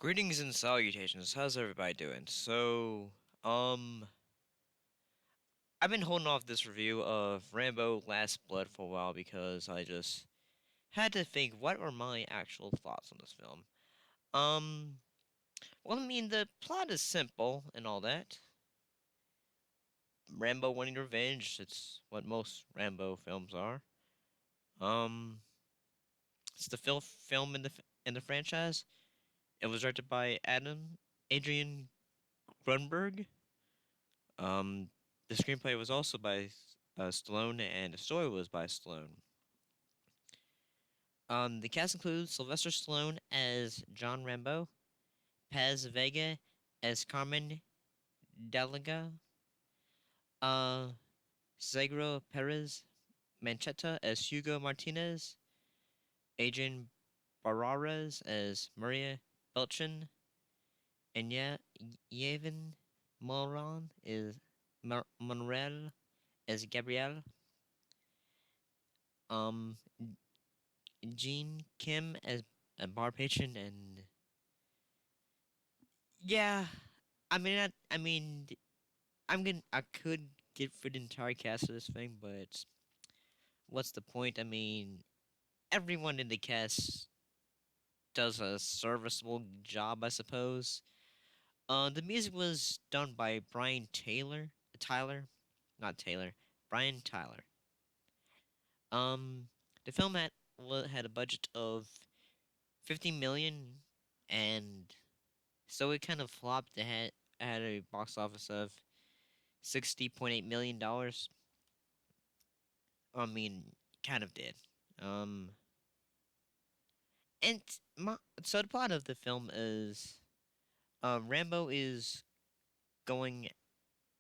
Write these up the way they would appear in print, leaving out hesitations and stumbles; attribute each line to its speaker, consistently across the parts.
Speaker 1: Greetings and salutations. How's everybody doing? I've been holding off this review of Rambo Last Blood for a while because I just had to think what were my actual thoughts on this film. Um, the plot is simple and all that. Rambo wanting revenge, it's what most Rambo films are. Um, it's the film in the franchise. It was directed by Adrian Grunberg. Um, the screenplay was also by Stallone, and the story was by Stallone. The cast includes Sylvester Stallone as John Rambo, Paz Vega as Carmen Dalaga, uh, Seguro Perez Manchetta as Hugo Martinez, Adrian Barraras as Maria Belchin, and Yevon Moran is Monreal as Gabrielle. Um, Jean Kim as a bar patron, and yeah, I could get for the entire cast of this thing, but what's the point? Everyone in the cast does a serviceable job, I suppose. The music was done by not Taylor, Brian Tyler. Um, the film had a budget of 50 million, and so it kind of flopped. It had a box office of $60.8 million. I mean, kind of did. Um, so the plot of the film is, Rambo going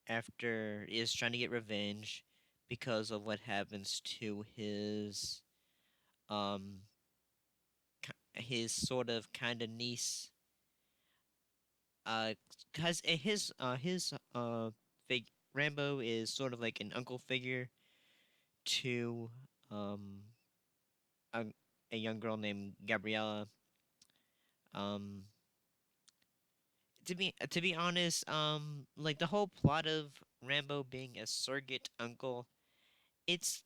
Speaker 1: is trying to get revenge because of what happens to um his sort of kind of niece. Cause Rambo is sort of like an uncle figure to um a, a young girl named Gabriella. Um, to be honest, like the whole plot of Rambo being a surrogate uncle, it's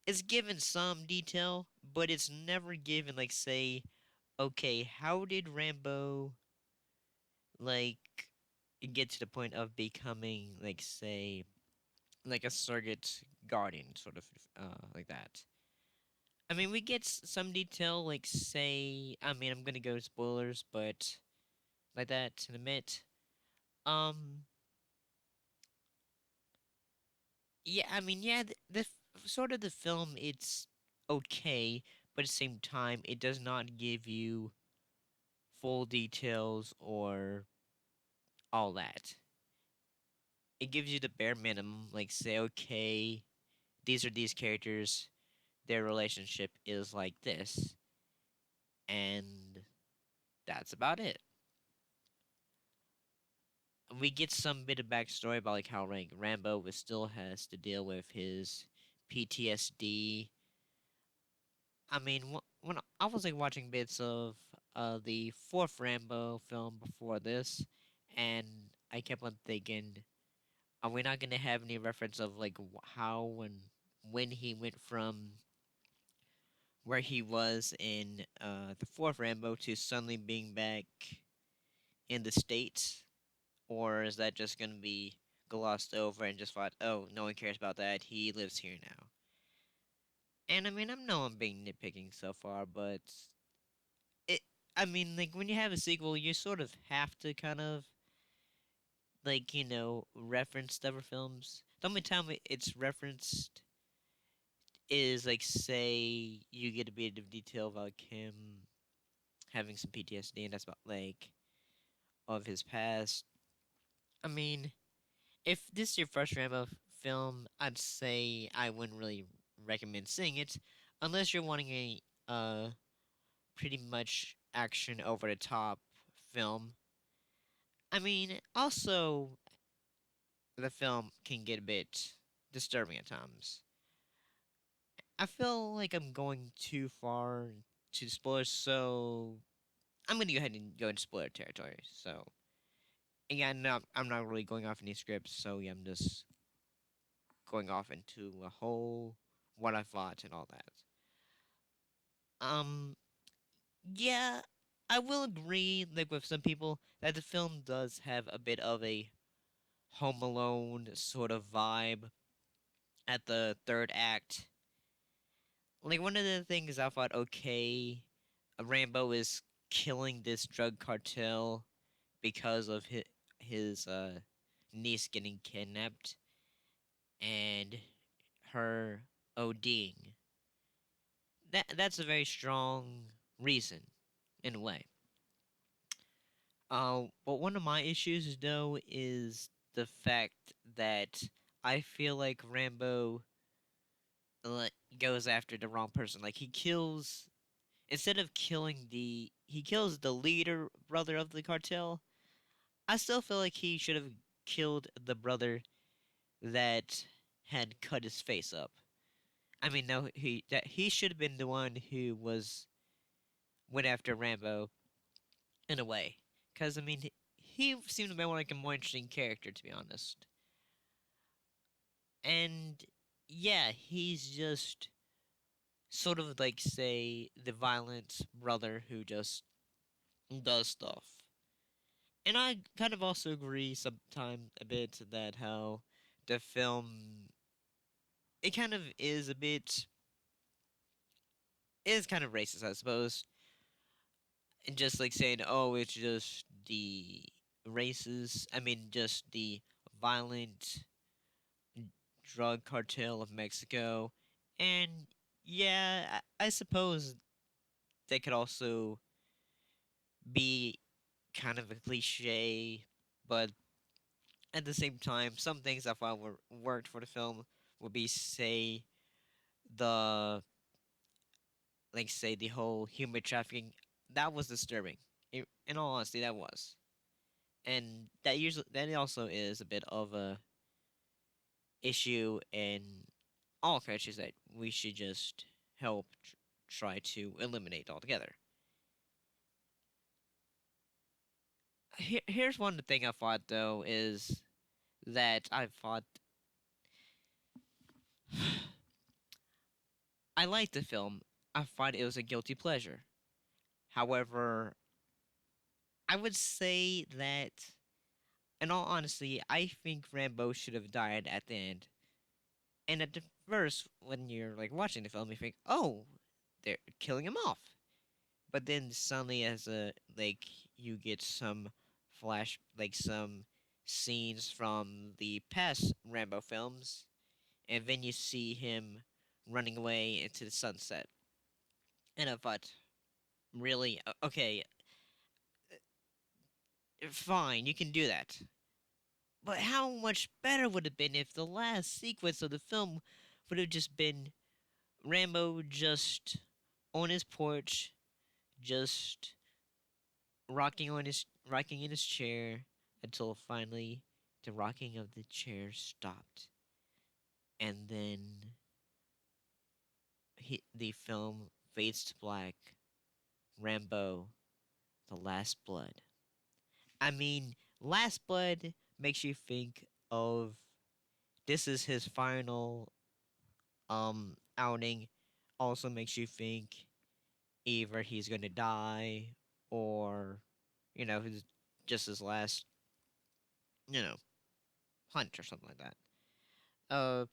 Speaker 1: it's given some detail, but it's never given like, say, okay, how did Rambo like get to the point of becoming, like, say, like a surrogate guardian, sort of, like that. We get some detail, like, say, I'm gonna go spoilers, but like that in a minute. Um, yeah, sort of the film, it's okay, but at the same time, it does not give you full details or all that. It gives you the bare minimum, like, say, okay, these are these characters, their relationship is like this, and that's about it. We get some bit of backstory about like how, like, Rambo still has to deal with his PTSD. When I was like watching bits of the fourth Rambo film before this, and I kept on thinking, are we not gonna have any reference of like how and when he went from where he was in the fourth Rambo to suddenly being back in the States? Or is that just gonna be glossed over and just thought, oh, no one cares about that, he lives here now? And I'm being nitpicking so far, but it, like, when you have a sequel, you sort of have to kind of, like, reference the other films. The only time it's referenced is, like, say, you get a bit of detail about, like, him having some PTSD, and that's about, like, of his past. I mean, if this is your first Rambo film, I'd say I wouldn't really recommend seeing it unless you're wanting a pretty much action over the top film. Also, the film can get a bit disturbing at times. I feel like I'm going too far to spoilers, so I'm gonna go ahead and go into spoiler territory. So again, no, I'm not really going off any scripts. So yeah, I'm just going off into a whole what I thought and all that. Um, yeah, I will agree, like with some people, that the film does have a bit of a Home Alone sort of vibe at the third act. Like one of the things I thought, okay, Rambo is killing this drug cartel because of his niece getting kidnapped and her ODing. That's a very strong reason in a way. But one of my issues though is the fact that I feel like Rambo goes after the wrong person. Like he kills instead of killing he kills the leader brother of the cartel. I still feel like he should have killed the brother that had cut his face up. I mean, no, he should have been the one who went after Rambo in a way, because I mean he seemed to be like a more interesting character to be honest. And yeah, he's just sort of like say the violent brother who just does stuff. And I kind of also agree sometimes a bit that how the film it kind of is kind of racist, I suppose. And just like saying, oh, it's just the races, I mean, just the violent drug cartel of Mexico. And yeah, I suppose that could also be kind of a cliche, but at the same time, some things I thought were worked for the film would be the say the whole human trafficking that was disturbing. In all honesty, that was, and that also is a bit of a issue in all countries that we should just help try to eliminate altogether. Here's one thing I thought though is that I thought I liked the film. I thought it was a guilty pleasure. However, I would say that, in all honesty, I think Rambo should have died at the end. And at the first, when you're like watching the film, you think, "Oh, they're killing him off." But then suddenly, as a you get some some scenes from the past Rambo films, and then you see him running away into the sunset. And I thought, really, okay, fine, you can do that. But how much better would it have been if the last sequence of the film would have just been Rambo just on his porch, just rocking in his chair until finally the rocking of the chair stopped, and then the film fades to black. Rambo, the Last Blood. I mean, Last Blood makes you think of this is his final outing. Also makes you think either he's gonna die or he's just his last you know hunt or something like that. Uh,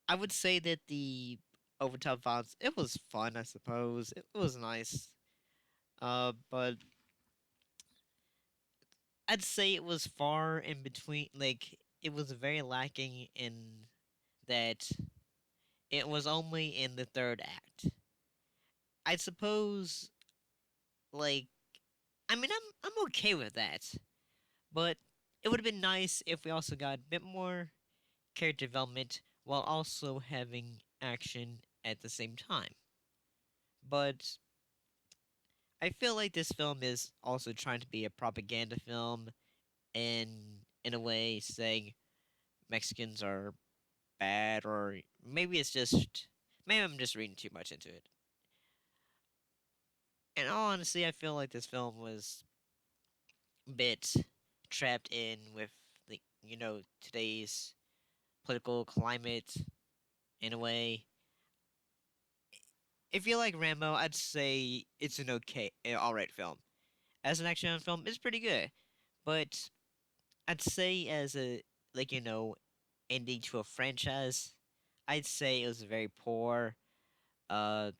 Speaker 1: I would say that the overtop violence it was fun. I suppose it was nice. But I'd say it was far in between. Like it was very lacking in that it was only in the third act. I suppose like I mean I'm okay with that, but it would have been nice if we also got a bit more character development while also having action at the same time. But I feel like this film is also trying to be a propaganda film and in a way saying Mexicans are bad or maybe I'm just reading too much into it. And honestly, I feel like this film was a bit trapped in with the today's political climate in a way. If you like Rambo, I'd say it's an alright film. As an action film, it's pretty good, but I'd say as a ending to a franchise, I'd say it was very poor. Uh,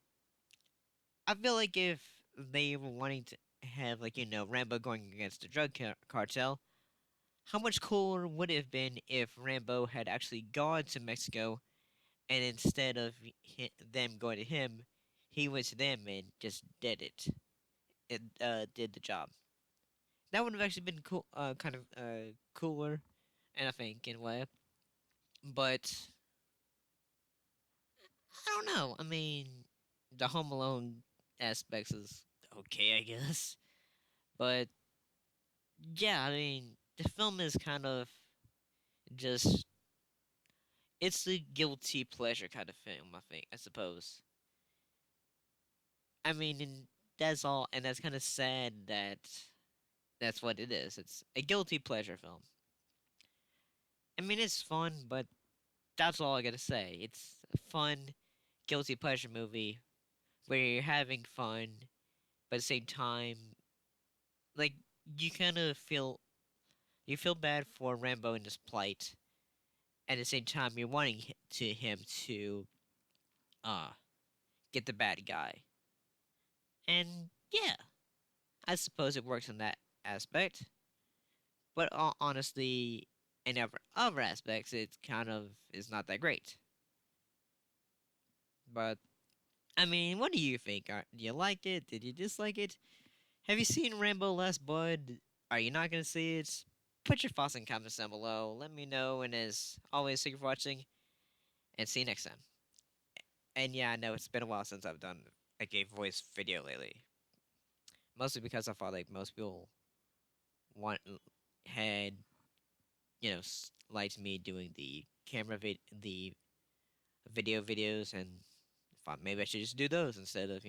Speaker 1: I feel like if they were wanting to have Rambo going against the cartel, how much cooler would it have been if Rambo had actually gone to Mexico and instead of them going to him, he went to them and just did it. It did the job. That would have actually been cool, kind of cooler, and I think in a way. But I don't know. I mean, the Home Alone aspects is okay, I guess. But yeah, I mean, the film is kind of just it's a guilty pleasure kind of film. I think, I suppose. I mean, and that's all, and that's kind of sad that that's what it is. It's a guilty pleasure film. I mean, it's fun, but that's all I gotta say. It's a fun, guilty pleasure movie where you're having fun, but at the same time, like you kind of feel bad for Rambo in his plight. At the same time, you're wanting him to uh get the bad guy, and yeah, I suppose it works in that aspect. But honestly, in other aspects, it kind of is not that great. But I mean, what do you think? Do you like it? Did you dislike it? Have you seen Rambo Last Blood? Are you not gonna see it? Put your thoughts in comments down below. Let me know. And as always, thank you for watching, and see you next time. And yeah, I know it's been a while since I've done like a voice video lately. Mostly because I thought like most people want had liked me doing the the video videos, and thought maybe I should just do those instead of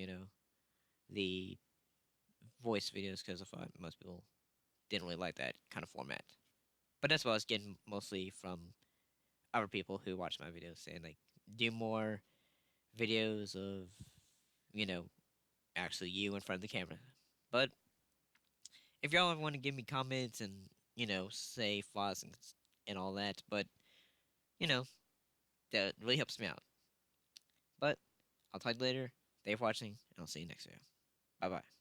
Speaker 1: the voice videos because I thought most people didn't really like that kind of format. But that's what I was getting mostly from other people who watch my videos saying like do more videos of you know actually you in front of the camera. But if y'all want to give me comments and say flaws and all that, but you know that really helps me out. But I'll talk to you later. Thank you for watching, and I'll see you next video. Bye bye.